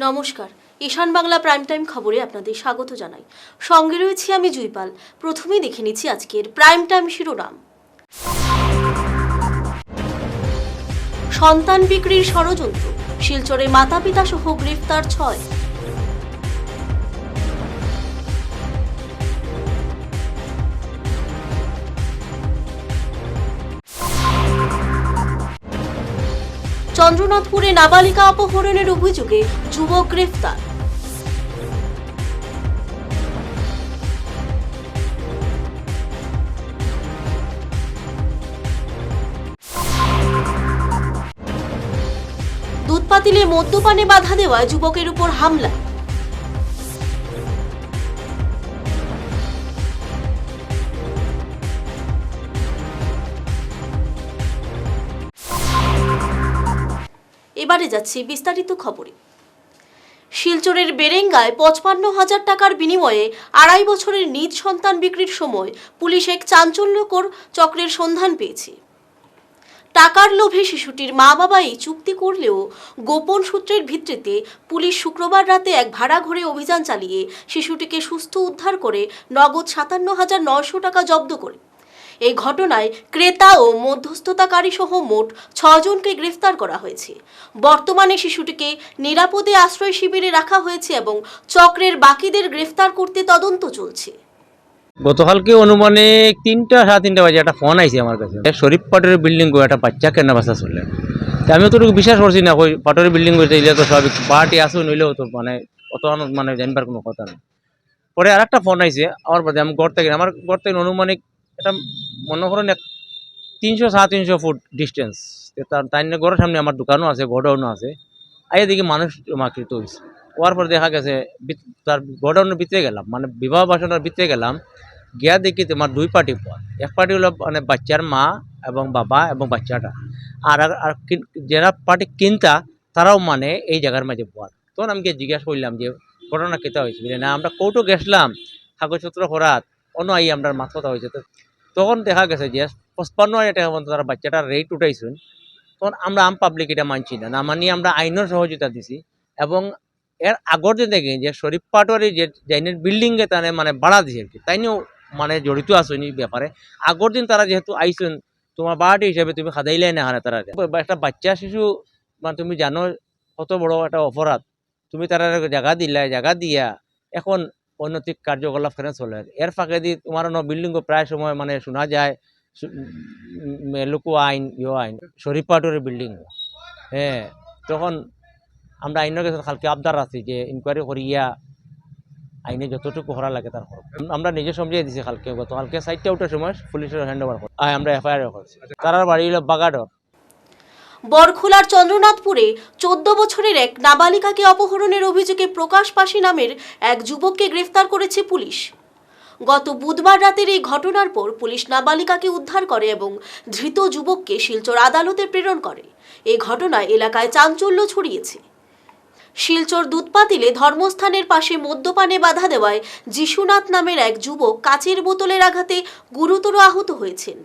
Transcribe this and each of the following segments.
নমস্কার, ঈশান Bangla prime time খবরে আপনাদের স্বাগত জানাই। সঙ্গে রয়েছি আমি জুইপাল। প্রথমেই দেখে নিচ্ছি আজকের প্রাইম টাইম শিরোনাম। সন্তান বিক্রির ষড়যন্ত্র, শিলচরে মাতা পিতা সহ গ্রেফতার 6। চন্দ্রনাথপুরে নাবালিকা অপহরণের অভিযোগে যুবক গ্রেফতার। দুধ পাতিলে মদ্যপানে বাধা দেওয়ায় যুবকের উপর হামলা। এবারে যাচ্ছি বিস্তারিত খবরে। শিলচরের বেরেঙ্গায় 55,000 টাকার বিনিময়ে 2.5 বছরের নিজ সন্তান বিক্রির সময় পুলিশ এক চাঞ্চল্যকর চক্রের সন্ধান পেয়েছে। টাকার লোভে শিশুটির মা বাবাই চুক্তি করলেও গোপন সূত্রের ভিত্তিতে পুলিশ শুক্রবার রাতে এক ভাড়া ঘরে অভিযান চালিয়ে শিশুটিকে সুস্থ উদ্ধার করে নগদ 57,900 টাকা জব্দ করে। এই ঘটনায় ক্রেতা ও মধ্যস্থতাকারী সহ মোট 6 জনকে গ্রেফতার করা হয়েছে। বর্তমানে শিশুটিকে নিরাপদে আশ্রয় শিবিরে রাখা হয়েছে এবং চক্রের বাকিদের গ্রেফতার করতে তদন্ত চলছে। গতকালকে অনুমানিক 3টা-3:30 বাজে একটা ফোন আইছে আমার কাছে, শরীফ পাটোয়ারি বিল্ডিং গো একটা বাচ্চা কেনা বাসা চলে। আমি অতটুকু বিশ্বাস করছি না, ওই পাটোয়ারি বিল্ডিং করতে এলে তো সব পার্টি আসো নইলেও তো অত মানে জানবার কোনো কথা নেই। পরে আর একটা ফোন আইছে আমার বাদে, আমি আমার ঘর থেকে অনুমানিক এটা মনে করেন 300-350 ফুট ডিস্টেন্স। তার ঘরের সামনে আমার দোকানও আছে, গোডাউনও আছে। আইয়া দেখি মানুষ জমাকৃত হয়েছে। হওয়ার পর দেখা গেছে তার গোডাউনের ভিতরে গেলাম, মানে বিবাহ বাসনের ভিতরে গেলাম, গিয়া দেখি তোমার 2 পার্টি পথ। এক পার্টি হলো মানে বাচ্চার মা এবং বাবা এবং বাচ্চাটা, আর যারা পার্টি কিনতা তারাও মানে এই জায়গার মাঝে পথ। তখন আমি জিজ্ঞাসা করলাম যে ঘটনা কেতা হয়েছে, বলে না আমরা কোর্টও গেছিলাম কাগজপত্র করাত অন্য আই আমরা মাছ কথা হয়েছে। তখন দেখা গেছে যে 55,000 টাকা মতো তারা বাচ্চাটার রেট উঠাইছেন। তখন আমরা পাবলিক এটা মানছি না, না মানি আমরা আইনের সহযোগিতা দিছি। এবং এর আগর যে দেখি যে শরীফ পাটোয়ারি যে জাইনের বিল্ডিংয়ে তারা মানে ভাড়া দিছে আর কি, তাই নিয়েও মানে জড়িত আসেন এই ব্যাপারে। আগর দিন তারা যেহেতু আইসেন তোমার বাড়ি হিসাবে তুমি খাদাইলাই না হারে তারা একটা বাচ্চা শিশু, মানে তুমি জানো কত বড় একটা অপরাধ। তুমি তারা জায়গা দিলা, জায়গা দিয়া এখন অনৈতিক কার্যকলাপ ফেরে চলে। এর ফাঁকে দিয়ে তোমার বিল্ডিং প্রায় সময় মানে শোনা যায় লোকো আইন আইন শরীফ পাটোয়ারি বিল্ডিং। হ্যাঁ, তখন আমরা আইনের কাছে কালকে আবদার আছি যে ইনকোয়ারি করিয়া আইনে যতটুকু করা লাগে তার আমরা নিজে সমঝিয়ে দিছি। গতকালকে 4টা উঠার সময় পুলিশের হ্যান্ড ওভার করি, আমরা এফআইআর করছি। তার বাড়ি হলো বাগাডর। বরখোলার চন্দ্রনাথপুরে 14 বছরের এক নাবালিকাকে অপহরণের অভিযোগে প্রকাশ পাশি নামের এক যুবককে গ্রেফতার করেছে পুলিশ। গত বুধবার রাতের এই ঘটনার পর পুলিশ নাবালিকাকে উদ্ধার করে এবং ধৃত যুবককে শিলচর আদালতে প্রেরণ করে। এই ঘটনায় এলাকায় চাঞ্চল্য ছড়িয়েছে। শিলচর দুধপাতিলে ধর্মস্থানের পাশে মদ্যপানে বাধা দেওয়ায় যিশুনাথ নামের এক যুবক কাচের বোতলের আঘাতে গুরুতর আহত হয়েছেন।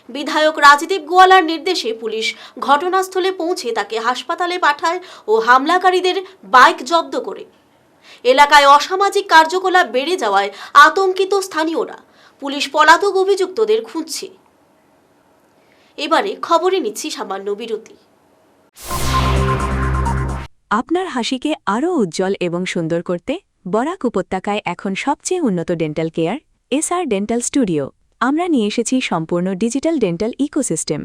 বিধায়ক রাজদীপ গোয়ালার নির্দেশে পুলিশ ঘটনাস্থলে পৌঁছে তাকে হাসপাতালে পাঠায় ও হামলাকারীদের বাইক জব্দ করে। এলাকায় অসামাজিক কার্যকলাপ বেড়ে যাওয়ায় আতঙ্কিত স্থানীয়রা। পুলিশ পলাতক অভিযুক্তদের খুঁজছে। এবারে খবরে নিচ্ছি সামান্য বিরতি। আপনার হাসিকে আরও উজ্জ্বল এবং সুন্দর করতে বরাক উপত্যকায় এখন সবচেয়ে উন্নত dental care SR dental studio. আমরা নিয়ে এসেছি সম্পূর্ণ ডিজিটাল ডেন্টাল ইকোসিস্টেম।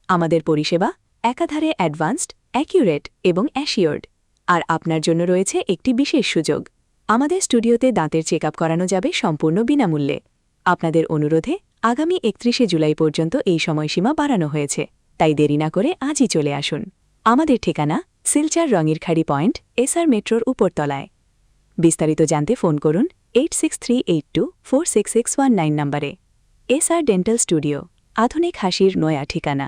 আমাদের পরিষেবা একাধারে অ্যাডভান্সড, অ্যাকিউরেট এবং অ্যাসিওর্ড। আর আপনার জন্য রয়েছে একটি বিশেষ সুযোগ। আমাদের স্টুডিওতে দাঁতের চেক আপ করানো যাবে সম্পূর্ণ বিনামূল্যে। আপনাদের অনুরোধে আগামী 31শে জুলাই পর্যন্ত এই সময়সীমা বাড়ানো হয়েছে, তাই দেরি না করে আজই চলে আসুন। আমাদের ঠিকানা শিলচর রঙিরখাড়ি পয়েন্ট, এসআর মেট্রোর উপরতলায়। বিস্তারিত জানতে ফোন করুন 8638246619 নম্বরে। এসআর ডেন্টাল স্টুডিও, আধুনিক হাসির নয়া ঠিকানা।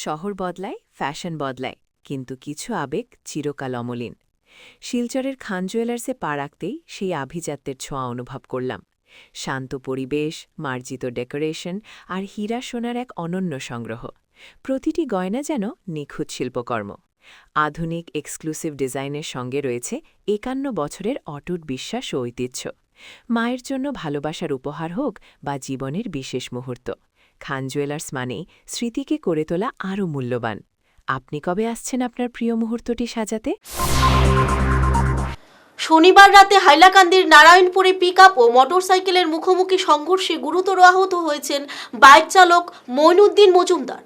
শহর বদলায়, ফ্যাশন বদলায়, কিন্তু কিছু আবেগ চিরকাল অমলিন। শিলচরের খান জুয়েলার্সে পা রাখতেই সেই আভিজাত্যের ছোঁয়া অনুভব করলাম। শান্ত পরিবেশ, মার্জিত ডেকোরেশন আর হীরা সোনার এক অনন্য সংগ্রহ। প্রতিটি গয়না যেন নিখুঁত শিল্পকর্ম। আধুনিক এক্সক্লুসিভ ডিজাইনের সঙ্গে রয়েছে 51 বছরের অটুট বিশ্বাস ও ঐতিহ্য। মায়ের জন্য ভালোবাসার উপহার হোক বা জীবনের বিশেষ মুহূর্ত, খান জুয়েলার্স মানেই স্মৃতিকে করে তোলা আরও মূল্যবান। আপনি কবে আসছেন আপনার প্রিয় মুহূর্তটি সাজাতে? শনিবার রাতে হাইলাকান্দির নারায়ণপুরে পিকআপ ও মোটরসাইকেলের মুখোমুখি সংঘর্ষে গুরুতর আহত হয়েছেন বাইক চালক মইনুদ্দিন মজুমদার।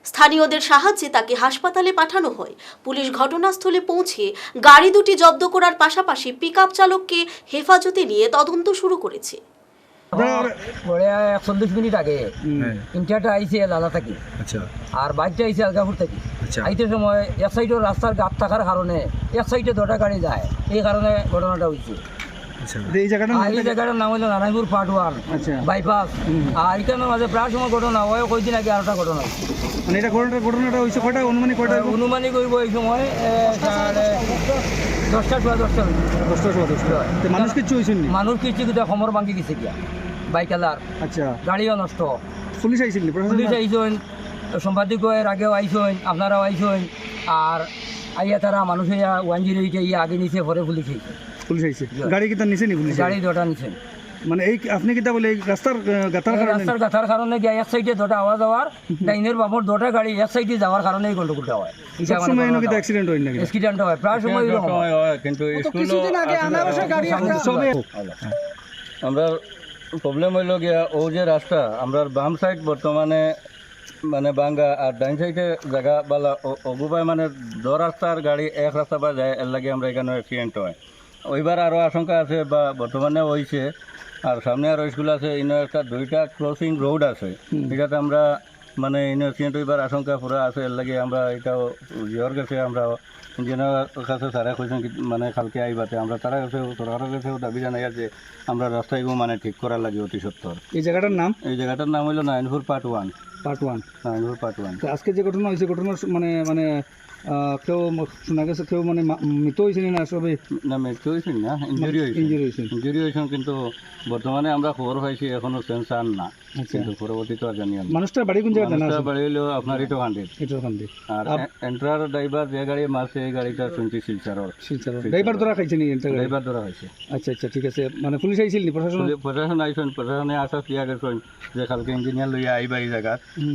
স্থানীয়দের সাহায্যে তাকে হাসপাতালে পাঠানো হয়। পুলিশ ঘটনাস্থলে পৌঁছে গাড়ি দুটি জব্দ করার পাশাপাশি পিকআপ চালককে হেফাজতে নিয়ে তদন্ত শুরু করেছে। পরে 40 মিনিট আগে ইন্টারটা আইসে লালা থাকি, আচ্ছা আর বাইকটা আইসে আলগাপুর থাকি। আচ্ছা আইতে সময় এক সাইডের রাস্তার গাপ থাকার কারণে এক সাইডে দুটা গাড়ি যায়, এই কারণে ঘটনাটা হয়েছে। আচ্ছা এই জায়গাটা আর এই জায়গাটার নাম হলো নারায়ণপুর পার্ট 1 আচ্ছা বাইপাস। আর এখানের মাঝে প্রায় সময় ঘটনা হয়, কয়েকদিন আগে আরেকটা ঘটনা হয়েছে। মানে এটা ঘটনাটা হয়েছে কয়টা অনুমানিক কয়টা? অনুমানিক হইব এই সময় 10টা সোয়া 10টা হয়েছে। মানুষ কিচ্ছু হয়েছে নি? মানুষ কিছু কিন্তু খমর ভাঙি গেছে গিয়া, বাইক আলার আচ্ছা গাড়িও নষ্ট। পুলিশ আইছিল নি? পুলিশ আইসেন, সাংবাদিকের আগেও আইসেন, আপনারাও আইসেন। আর আইয়া তারা মানুষ হইয়া 108 ইয়া আগে নিচে পরে পুলিশ আইছে। পুলিশ আইছে গাড়ি কিতা নিছে নি? পুলিশ গাড়ি দুটা নিছেন। মানে এই আপনি কিতা বলে এই রাস্তার গাতার কারণে? রাস্তার গাথার কারণে গিয়া এক সাইডে দুটা আওয়াজ হওয়ার, ডাইনের বামর দুটা গাড়ি এক সাইডে যাওয়ার কারণে এই গন্ডগোলটা হয়। সব সময় এনো কিতা অ্যাক্সিডেন্ট হয় নাকি? অ্যাক্সিডেন্ট হয় প্রায় সময় এরকম হয়। কিন্তু কিছুদিন আগে আনারসের গাড়ি সবে আমরা প্রবলেম হইল গিয়া ও যে রাস্তা আমরা বাম সাইড বর্তমানে মানে বাঙ্গা আর ডাইন সাইডে জায়গা বালা অগুপায় মানে দ রাস্তার গাড়ি এক রাস্তা বা যায় এর লাগে আমরা এখানে অ্যাক্সিডেন্ট হয়। ওইবার আরও আশঙ্কা আছে বা বর্তমানে হয়েছে। আর সামনে আরও স্কুল আছে, ইনো একটা 2টা ক্রসিং রোড আছে, এটাতে আমরা মানে ইনো অ্যাক্সিডেন্ট হইবার আশঙ্কা পুরা আছে। এর লাগে আমরা এটাও জিওর কাছে আমরা ইঞ্জিনিয়ারের কাছে স্যারে কইছেন মানে কালকে আইবাতে আমরা তারা কাছে সরকারের কাছেও দাবি জানাই যে আমরা রাস্তাগুলো মানে ঠিক করার লাগে অতি সত্তর। এই জায়গাটার নাম? এই জায়গাটার নাম হলো নারায়ণপুর পার্ট 1। নারায়ণপুর পার্ট 1। তো আজকে যে ঘটনা হয়েছে ঘটনার মানে মানে কেউ শোনা গেছে কেউ মানে মৃত হয়েছে না সবে? না মৃত্যু হয়েছে না, ইঞ্জুরি হয়েছে। ইঞ্জুরি হয়েছে কিন্তু বর্তমানে আমরা খবর পাইছি এখনো সেন্সার না, কিন্তু পরবর্তীতে জানি আমরা। মানুষটার বাড়ি কোন জায়গায় জানা আছে? বাড়ি হলো আপনার ইটো হান্ড্রেড। আর এন্ট্রার ড্রাইভার যে গাড়ি মারছে এই গাড়িটা শুনছি শিলচর ড্রাইভার ধরা খাইছে নি? ড্রাইভার ধরা হয়েছে। আচ্ছা আচ্ছা ঠিক আছে। মানে পুলিশ আইছিল নি? প্রশাসন আইসন, প্রশাসনে আসা দিয়া গেছেন যে কালকে ইঞ্জিনিয়ার লইয়া আইবা এই জায়গা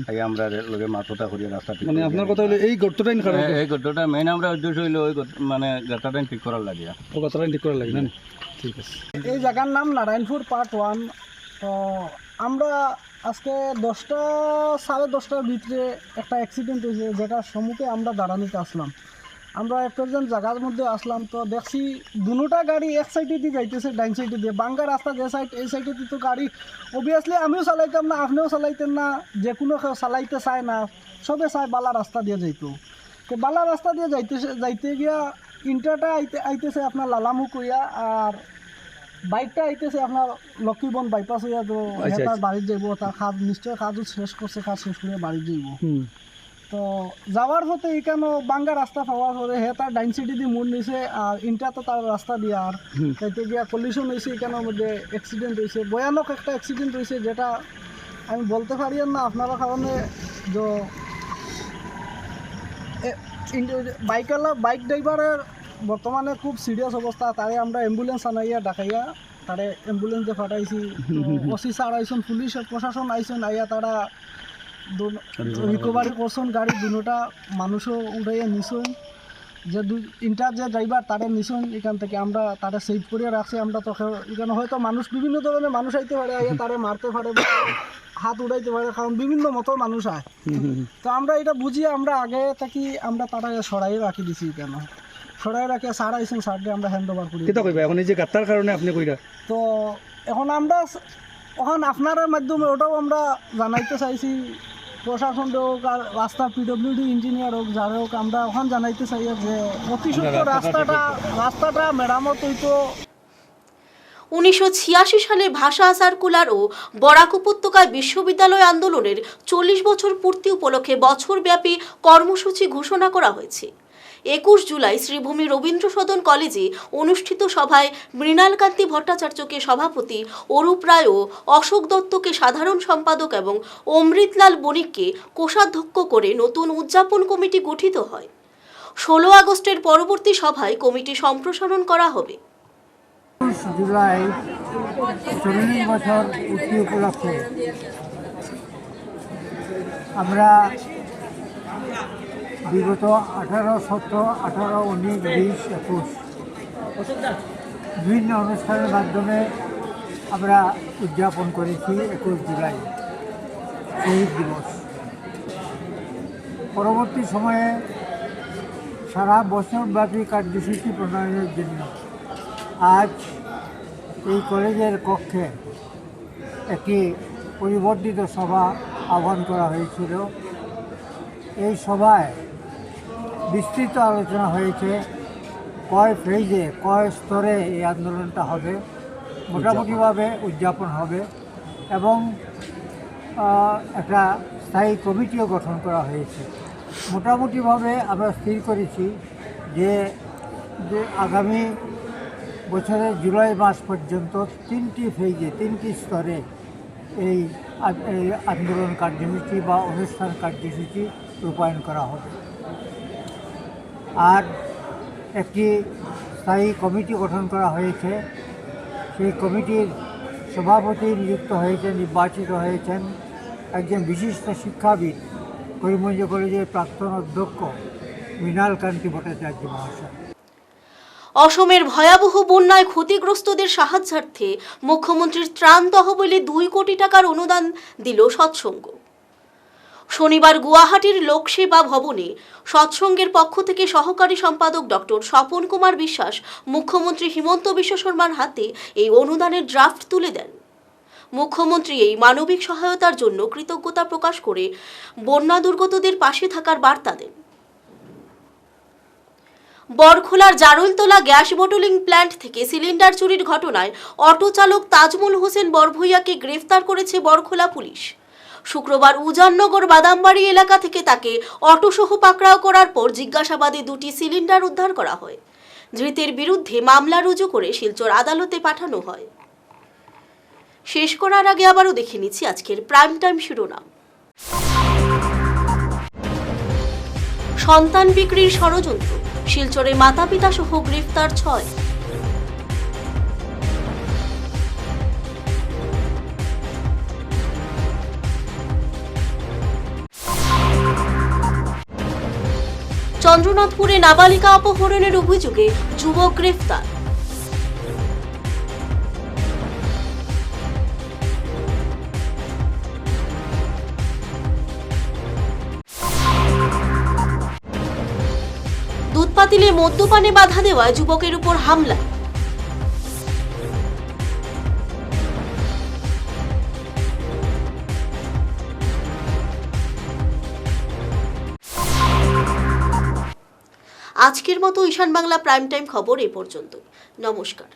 আই আমরা লগে মাথা করিয়া রাস্তা ঠিক। মানে আপনার কথা হলো এই গর্তটাই খারাপ? এই গর্তটা মেইন আমরা উদ্দেশ্য হইলো ওই মানে গাটাটা ঠিক করার লাগিয়া। ও গর্তটা ঠিক করার লাগে না? ঠিক আছে। এই জায়গার নাম নারায়ণপুর পার্ট 1। তো আমরা আজকে 10টা সাড়ে 10টার ভিতরে একটা অ্যাক্সিডেন্ট হয়েছে, যেটার সম্মুখে আমরা দাঁড়ানিতে আসলাম। আমরা প্রেজেন্ট জায়গার মধ্যে আসলাম, তো দেখছি দুটা গাড়ি এক সাইডে দিয়ে যাইতেছে, ডাইন সাইডে দিয়ে। বাঙ্গা রাস্তা যে সাইড, এই সাইডে তো গাড়ি অবভিয়াসলি আমিও চালাইতাম না, আপনিও চালাইতেন না, যে কোনো কেউ চালাইতে চায় না, সবে চায় বালা রাস্তা দিয়ে যাইতো। তো বালা রাস্তা দিয়ে যাইতে গিয়া ইন্টারটা আইতেছে আপনার লালামুখ হইয়া, আর বাইকটা আইতেছে আপনার লক্ষ্মীবন বাইপাস হইয়া। তো তার বাড়ি যাইব, তার কাজ নিশ্চয় কাজও শেষ করছে, কাজ শেষ করে বাড়ি যাইব। তো যাওয়ার পথে এখানে বাঙ্গা রাস্তা পাওয়ার পরে তার ডাইন সাইডে দিয়ে মোড় নিছে, আর ইন্টা তো তার রাস্তা দিয়ে। আর তাইতে গিয়া কলিশন হয়েছে, এখানের মধ্যে অ্যাক্সিডেন্ট হয়েছে, ভয়ানক একটা অ্যাক্সিডেন্ট হয়েছে, যেটা আমি বলতে পারি না আপনারা কারণে। যে বাইক ড্রাইভারের বর্তমানে খুব সিরিয়াস অবস্থা, তারে আমরা অ্যাম্বুলেন্স আনাইয়া ডাকাইয়া তারে অ্যাম্বুলেন্সে পাঠাইছি। ওসি স্যার আইসন, পুলিশ প্রশাসন আইসন, আইয়া তারা রিকভারি করছেন গাড়ি দুটা, মানুষও উঠাইয়া নিছেন। যে ইন্টার যে ড্রাইভার তারে নিছেন এখান থেকে, আমরা তারা সেভ করিয়া রাখছি। আমরা তো এখানে হয়তো মানুষ বিভিন্ন ধরনের মানুষ আইতে পারে, আইয়া তারে মারতে পারে, হাত উড়াইতে পারে, কারণ বিভিন্ন মতো মানুষ আয়। তো আমরা এটা বুঝিয়ে আমরা আগে থাকি আমরা তারা সরাই রাখি দিছি, কেন সরাই রাখি সার আইসেন, সারকে আমরা হ্যান্ড ওভার করি। এখন এই যে গাত্তার কারণে আপনি কইরা, তো এখন আমরা আপনার মাধ্যমে ওটাও আমরা জানাইতে চাইছি, প্রশাসন হোক আর রাস্তা পিডব্লিউডি ইঞ্জিনিয়ার হোক, যারা হোক, আমরা ওখান জানাইতে চাই যে অতি সত্য রাস্তাটা মেরামত হইতো। 1986 সালে ভাষা সার্কুলার ও বরাক উপত্যকায় বিশ্ববিদ্যালয় আন্দোলনের 40 বছর পূর্তি উপলক্ষে বছরব্যাপী কর্মসূচি ঘোষণা করা হয়েছে। 21 জুলাই শ্রীভূমি রবীন্দ্র সদন কলেজে অনুষ্ঠিত সভায় মৃণালকান্তি ভট্টাচার্যকে সভাপতি, অরূপ রায় ও অশোক দত্তকে সাধারণ সম্পাদক এবং অমৃতলাল বণিককে কোষাধ্যক্ষ করে নতুন উদযাপন কমিটি গঠিত হয়। 16 আগস্টের পরবর্তী সভায় কমিটি সম্প্রসারণ করা হবে। জুলাই 40 বছর পূর্তি উপলক্ষে আমরা বিগত 18, 17, 18, 19, 20, 21 বিভিন্ন অনুষ্ঠানের মাধ্যমে আমরা উদযাপন করেছি 21 জুলাই শহীদ দিবস। পরবর্তী সময়ে সারা বছরব্যাপী কার্যসূচি প্রণয়নের জন্য আজ এই কলেজের কক্ষে একটি পরিবর্তিত সভা আহ্বান করা হয়েছিল। এই সভায় বিস্তৃত আলোচনা হয়েছে কয় ফেজে, কয় স্তরে এই আন্দোলনটা হবে, মোটামুটিভাবে উদযাপন হবে এবং একটা স্থায়ী কমিটিও গঠন করা হয়েছে। মোটামুটিভাবে আমরা স্থির করেছি যে আগামী বছরের জুলাই মাস পর্যন্ত 3টি ফেজে, 3টি স্তরে এই আন্দোলন কার্যসূচি বা অনুষ্ঠান কার্যসূচি রূপায়ণ করা হবে। আর একটি স্থায়ী কমিটি গঠন করা হয়েছে। সেই কমিটির সভাপতি নির্বাচিত হয়েছেন একজন বিশিষ্ট শিক্ষাবিদ, করিমগঞ্জ কলেজের প্রাক্তন অধ্যক্ষ মৃণাল কান্তি ভট্টাচার্য মহাশয়। অসমের ভয়াবহ বন্যায় ক্ষতিগ্রস্তদের সাহায্যার্থে মুখ্যমন্ত্রীর ত্রাণ তহবিলে 2 কোটি টাকার অনুদান দিল সৎসঙ্গ। শনিবার গুয়াহাটির লোকসেবা ভবনে সৎসঙ্গের পক্ষ থেকে সহকারী সম্পাদক ডক্টর স্বপন কুমার বিশ্বাস মুখ্যমন্ত্রী হিমন্ত বিশ্ব শর্মার হাতে এই অনুদানের ড্রাফট তুলে দেন। মুখ্যমন্ত্রী এই মানবিক সহায়তার জন্য কৃতজ্ঞতা প্রকাশ করে বন্যা দুর্গতদের পাশে থাকার বার্তা দেন। বরখোলার জারুলতলা গ্যাস বটলিং প্ল্যান্ট থেকে সিলিন্ডার চুরির ঘটনায় অটো চালক তাজমুল হোসেন বরভূইয়াকে গ্রেফতার করেছে বরখোলা পুলিশ। শুক্রবার উজাননগর বাদামবাড়ি এলাকা থেকে তাকে অটোসহ পাকড়াও করার পর জিজ্ঞাসাবাদে 2টি সিলিন্ডার উদ্ধার করা হয়। ধৃতের বিরুদ্ধে মামলা রুজু করে শিলচর আদালতে পাঠানো হয়। শেষ করার আগে আবারও দেখে নিচ্ছি আজকের প্রাইম টাইম শিরোনাম। সন্তান বিক্রির ষড়যন্ত্র, শিলচরে মাতা-পিতা সহ গ্রেফতার 6। চন্দ্রনাথপুরে নাবালিকা অপহরণের অভিযোগে যুবক গ্রেফতার। দুধ পাতিলে মদ্যপানে বাধা দেওয়ায় যুবকের উপর হামলা। আজকের মতো ঈশান বাংলা প্রাইম টাইম খবর এ পর্যন্ত। নমস্কার।